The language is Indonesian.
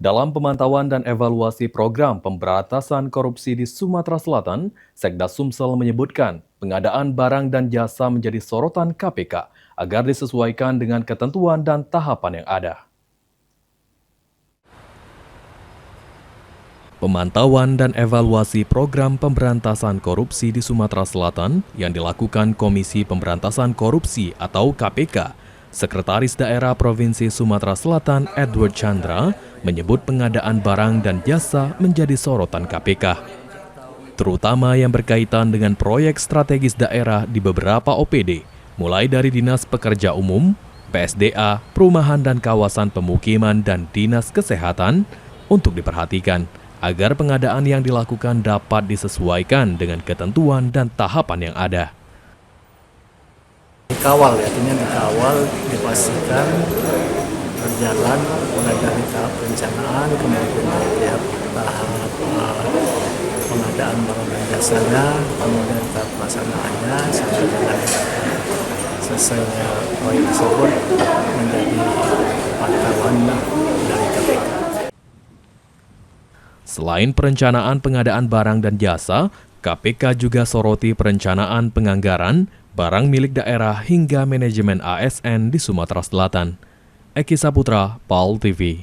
Dalam pemantauan dan evaluasi program pemberantasan korupsi di Sumatera Selatan, Sekda Sumsel menyebutkan pengadaan barang dan jasa menjadi sorotan KPK agar disesuaikan dengan ketentuan dan tahapan yang ada. Pemantauan dan evaluasi program pemberantasan korupsi di Sumatera Selatan yang dilakukan Komisi Pemberantasan Korupsi atau KPK, Sekretaris Daerah Provinsi Sumatera Selatan Edward Chandra menyebut pengadaan barang dan jasa menjadi sorotan KPK, terutama yang berkaitan dengan proyek strategis daerah di beberapa OPD, mulai dari Dinas Pekerja Umum, PSDA, Perumahan dan Kawasan Pemukiman, dan Dinas Kesehatan untuk diperhatikan agar pengadaan yang dilakukan dapat disesuaikan dengan ketentuan dan tahapan yang ada. Dikawal ya, artinya dikawal, dipastikan berjalan mulai dari tahap perencanaan, kemudian dari tahap pengadaan barang dan jasanya, kemudian tahap pelaksanaannya sampai dengan selesainya proyek tersebut menjadi pantauan dari KPK. Selain perencanaan pengadaan barang dan jasa, KPK juga soroti perencanaan penganggaran, barang milik daerah hingga manajemen ASN di Sumatera Selatan. Eki Saputra, PAL TV.